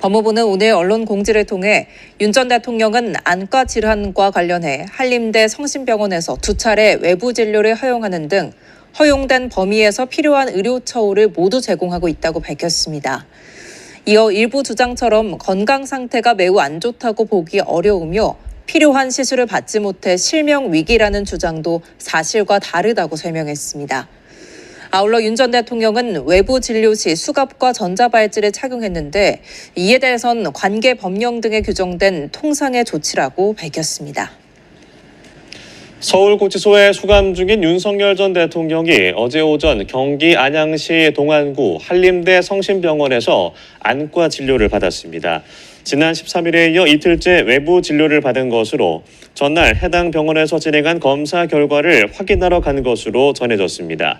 법무부는 오늘 언론 공지를 통해 윤 전 대통령은 안과 질환과 관련해 한림대 성심병원에서 2차례 외부 진료를 허용하는 등 허용된 범위에서 필요한 의료 처우를 모두 제공하고 있다고 밝혔습니다. 이어 일부 주장처럼 건강 상태가 매우 안 좋다고 보기 어려우며 필요한 시술을 받지 못해 실명 위기라는 주장도 사실과 다르다고 설명했습니다. 아울러 윤 전 대통령은 외부 진료 시 수갑과 전자발찌를 착용했는데 이에 대해선 관계 법령 등에 규정된 통상의 조치라고 밝혔습니다. 서울구치소에 수감 중인 윤석열 전 대통령이 어제 오전 경기 안양시 동안구 한림대 성심병원에서 안과 진료를 받았습니다. 지난 13일에 이어 이틀째 외부 진료를 받은 것으로 전날 해당 병원에서 진행한 검사 결과를 확인하러 간 것으로 전해졌습니다.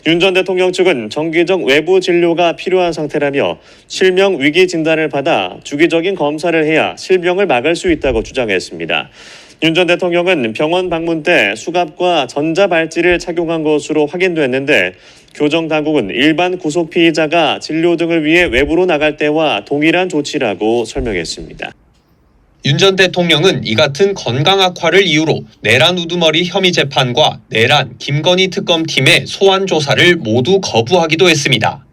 윤 전 대통령 측은 정기적 외부 진료가 필요한 상태라며 실명 위기 진단을 받아 주기적인 검사를 해야 실명을 막을 수 있다고 주장했습니다. 윤 전 대통령은 병원 방문 때 수갑과 전자발찌를 착용한 것으로 확인됐는데 교정당국은 일반 구속 피의자가 진료 등을 위해 외부로 나갈 때와 동일한 조치라고 설명했습니다. 윤 전 대통령은 이 같은 건강 악화를 이유로 내란 우두머리 혐의 재판과 내란 김건희 특검팀의 소환 조사를 모두 거부하기도 했습니다.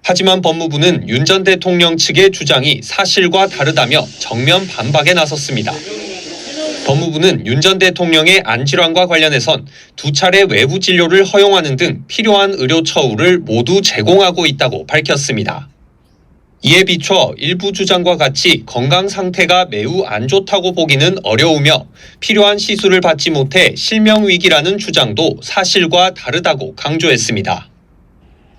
하지만 법무부는 윤 전 대통령 측의 주장이 사실과 다르다며 정면 반박에 나섰습니다. 법무부는 윤 전 대통령의 안질환과 관련해선 2차례 외부 진료를 허용하는 등 필요한 의료 처우를 모두 제공하고 있다고 밝혔습니다. 이에 비춰 일부 주장과 같이 건강 상태가 매우 안 좋다고 보기는 어려우며 필요한 시술을 받지 못해 실명 위기라는 주장도 사실과 다르다고 강조했습니다.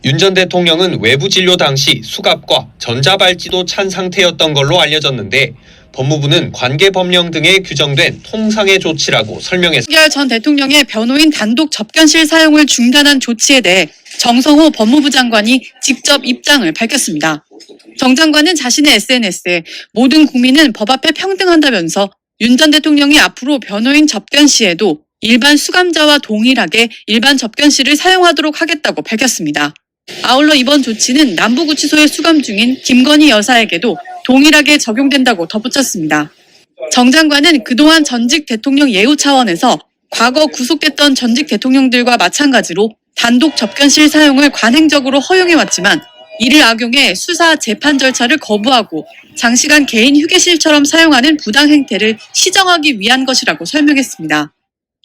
윤 전 대통령은 외부 진료 당시 수갑과 전자발찌도 찬 상태였던 걸로 알려졌는데 법무부는 관계 법령 등에 규정된 통상의 조치라고 설명했습니다. 윤석열 전 대통령의 변호인 단독 접견실 사용을 중단한 조치에 대해 정성호 법무부 장관이 직접 입장을 밝혔습니다. 정 장관은 자신의 SNS에 모든 국민은 법 앞에 평등한다면서 윤 전 대통령이 앞으로 변호인 접견 시에도 일반 수감자와 동일하게 일반 접견실을 사용하도록 하겠다고 밝혔습니다. 아울러 이번 조치는 남부구치소에 수감 중인 김건희 여사에게도 동일하게 적용된다고 덧붙였습니다. 정 장관은 그동안 전직 대통령 예우 차원에서 과거 구속됐던 전직 대통령들과 마찬가지로 단독 접견실 사용을 관행적으로 허용해왔지만 이를 악용해 수사 재판 절차를 거부하고 장시간 개인 휴게실처럼 사용하는 부당 행태를 시정하기 위한 것이라고 설명했습니다.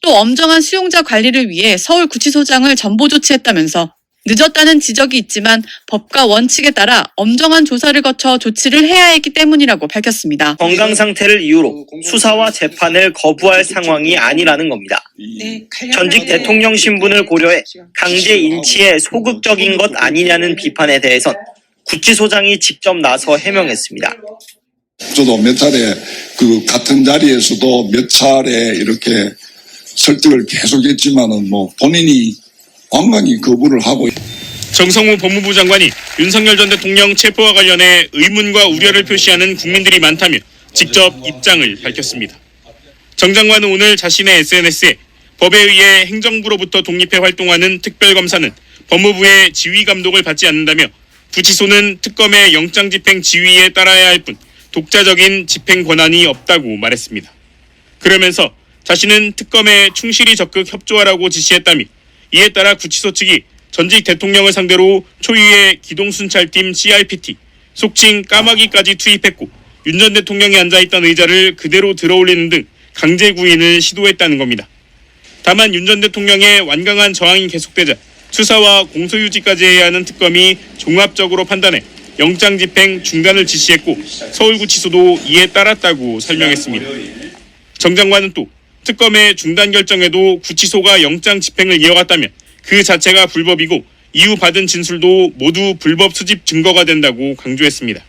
또 엄정한 수용자 관리를 위해 서울구치소장을 전보 조치했다면서 늦었다는 지적이 있지만 법과 원칙에 따라 엄정한 조사를 거쳐 조치를 해야 했기 때문이라고 밝혔습니다. 건강 상태를 이유로 수사와 재판을 거부할 상황이 아니라는 겁니다. 전직 대통령 신분을 고려해 강제 인치에 소극적인 것 아니냐는 비판에 대해선 구치소장이 직접 나서 해명했습니다. 저도 몇 차례 그 같은 자리에서도 몇 차례 이렇게 설득을 계속했지만은 본인이 완전히 거부를 하고. 정성호 법무부 장관이 윤석열 전 대통령 체포와 관련해 의문과 우려를 표시하는 국민들이 많다며 직접 입장을 밝혔습니다. 정 장관은 오늘 자신의 SNS에 법에 의해 행정부로부터 독립해 활동하는 특별검사는 법무부의 지휘 감독을 받지 않는다며 구치소는 특검의 영장 집행 지휘에 따라야 할 뿐 독자적인 집행 권한이 없다고 말했습니다. 그러면서 자신은 특검에 충실히 적극 협조하라고 지시했다며 이에 따라 구치소 측이 전직 대통령을 상대로 초유의 기동순찰팀 CRPT, 속칭 까마귀까지 투입했고 윤 전 대통령이 앉아있던 의자를 그대로 들어올리는 등 강제 구인을 시도했다는 겁니다. 다만 윤 전 대통령의 완강한 저항이 계속되자 수사와 공소유지까지 해야 하는 특검이 종합적으로 판단해 영장 집행 중단을 지시했고 서울구치소도 이에 따랐다고 설명했습니다. 정 장관은 또 특검의 중단 결정에도 구치소가 영장 집행을 이어갔다며 그 자체가 불법이고 이후 받은 진술도 모두 불법 수집 증거가 된다고 강조했습니다.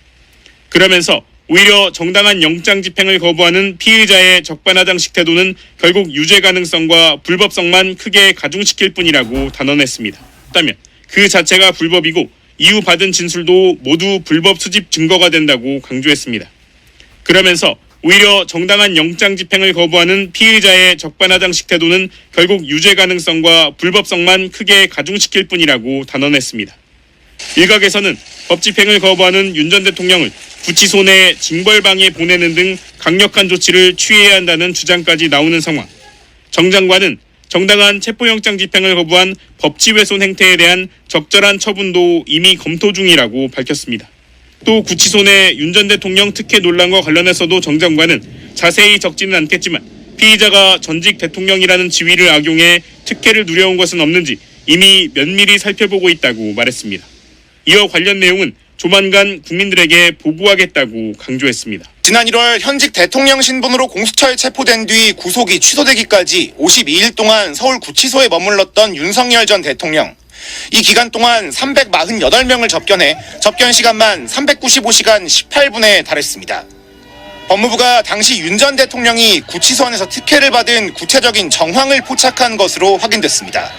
그러면서 오히려 정당한 영장 집행을 거부하는 피의자의 적반하장식 태도는 결국 유죄 가능성과 불법성만 크게 가중시킬 뿐이라고 단언했습니다. 그렇다면 그 자체가 불법이고 이후 받은 진술도 모두 불법 수집 증거가 된다고 강조했습니다. 그러면서 오히려 정당한 영장 집행을 거부하는 피의자의 적반하장식 태도는 결국 유죄 가능성과 불법성만 크게 가중시킬 뿐이라고 단언했습니다. 일각에서는 법 집행을 거부하는 윤 전 대통령을 구치소 내 징벌방에 보내는 등 강력한 조치를 취해야 한다는 주장까지 나오는 상황. 정 장관은 정당한 체포영장 집행을 거부한 법치훼손 행태에 대한 적절한 처분도 이미 검토 중이라고 밝혔습니다. 또 구치소 내 윤 전 대통령 특혜 논란과 관련해서도 정 장관은 자세히 적지는 않겠지만 피의자가 전직 대통령이라는 지위를 악용해 특혜를 누려온 것은 없는지 이미 면밀히 살펴보고 있다고 말했습니다. 이어 관련 내용은 조만간 국민들에게 보고하겠다고 강조했습니다. 지난 1월 현직 대통령 신분으로 공수처에 체포된 뒤 구속이 취소되기까지 52일 동안 서울구치소에 머물렀던 윤석열 전 대통령. 이 기간 동안 348명을 접견해 접견 시간만 395시간 18분에 달했습니다. 법무부가 당시 윤 전 대통령이 구치소 안에서 특혜를 받은 구체적인 정황을 포착한 것으로 확인됐습니다.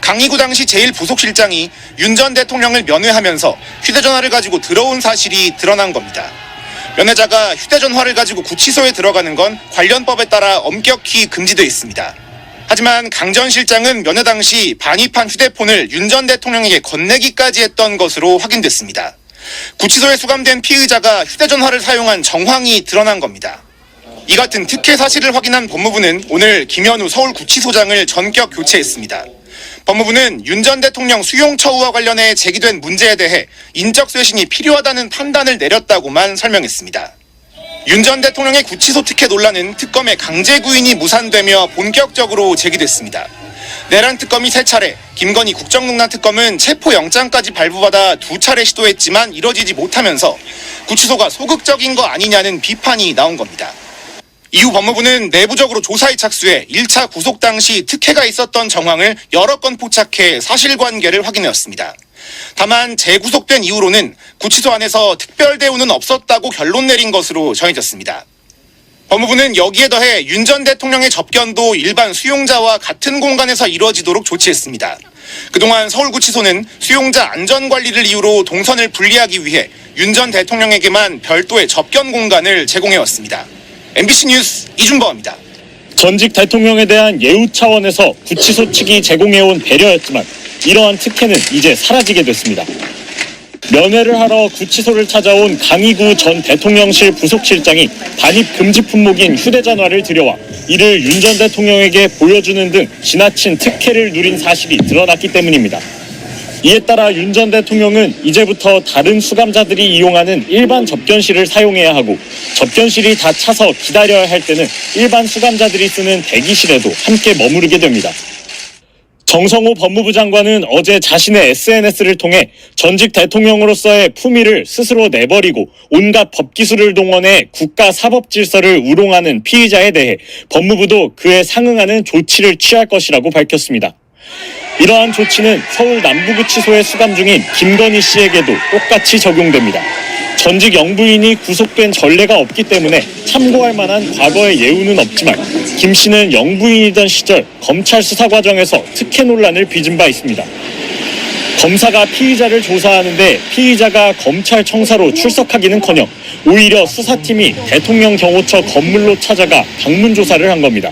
강희구 당시 제1부속실장이 윤 전 대통령을 면회하면서 휴대전화를 가지고 들어온 사실이 드러난 겁니다. 면회자가 휴대전화를 가지고 구치소에 들어가는 건 관련법에 따라 엄격히 금지되어 있습니다. 하지만 강 전 실장은 면회 당시 반입한 휴대폰을 윤 전 대통령에게 건네기까지 했던 것으로 확인됐습니다. 구치소에 수감된 피의자가 휴대전화를 사용한 정황이 드러난 겁니다. 이 같은 특혜 사실을 확인한 법무부는 오늘 김현우 서울구치소장을 전격 교체했습니다. 법무부는 윤 전 대통령 수용 처우와 관련해 제기된 문제에 대해 인적 쇄신이 필요하다는 판단을 내렸다고만 설명했습니다. 윤 전 대통령의 구치소 특혜 논란은 특검의 강제 구인이 무산되며 본격적으로 제기됐습니다. 내란 특검이 3차례, 김건희 국정농단 특검은 체포영장까지 발부받아 2차례 시도했지만 이뤄지지 못하면서 구치소가 소극적인 거 아니냐는 비판이 나온 겁니다. 이후 법무부는 내부적으로 조사에 착수해 1차 구속 당시 특혜가 있었던 정황을 여러 건 포착해 사실관계를 확인해왔습니다. 다만 재구속된 이후로는 구치소 안에서 특별 대우는 없었다고 결론 내린 것으로 전해졌습니다. 법무부는 여기에 더해 윤 전 대통령의 접견도 일반 수용자와 같은 공간에서 이루어지도록 조치했습니다. 그동안 서울구치소는 수용자 안전관리를 이유로 동선을 분리하기 위해 윤 전 대통령에게만 별도의 접견 공간을 제공해왔습니다. MBC 뉴스 이준범입니다. 전직 대통령에 대한 예우 차원에서 구치소 측이 제공해온 배려였지만 이러한 특혜는 이제 사라지게 됐습니다. 면회를 하러 구치소를 찾아온 강희구 전 대통령실 부속실장이 반입 금지 품목인 휴대전화를 들여와 이를 윤 전 대통령에게 보여주는 등 지나친 특혜를 누린 사실이 드러났기 때문입니다. 이에 따라 윤 전 대통령은 이제부터 다른 수감자들이 이용하는 일반 접견실을 사용해야 하고 접견실이 다 차서 기다려야 할 때는 일반 수감자들이 쓰는 대기실에도 함께 머무르게 됩니다. 정성호 법무부 장관은 어제 자신의 SNS를 통해 전직 대통령으로서의 품위를 스스로 내버리고 온갖 법기술을 동원해 국가 사법 질서를 우롱하는 피의자에 대해 법무부도 그에 상응하는 조치를 취할 것이라고 밝혔습니다. 이러한 조치는 서울 남부구치소에 수감 중인 김건희 씨에게도 똑같이 적용됩니다. 전직 영부인이 구속된 전례가 없기 때문에 참고할 만한 과거의 예우는 없지만 김 씨는 영부인이던 시절 검찰 수사 과정에서 특혜 논란을 빚은 바 있습니다. 검사가 피의자를 조사하는데 피의자가 검찰청사로 출석하기는커녕 오히려 수사팀이 대통령 경호처 건물로 찾아가 방문 조사를 한 겁니다.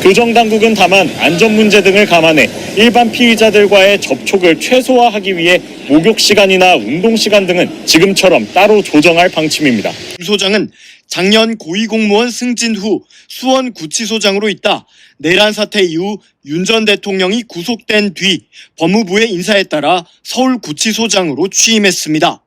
교정당국은 다만 안전 문제 등을 감안해 일반 피의자들과의 접촉을 최소화하기 위해 목욕 시간이나 운동 시간 등은 지금처럼 따로 조정할 방침입니다. 김 소장은 작년 고위공무원 승진 후 수원구치소장으로 있다 내란 사태 이후 윤 전 대통령이 구속된 뒤 법무부의 인사에 따라 서울구치소장으로 취임했습니다.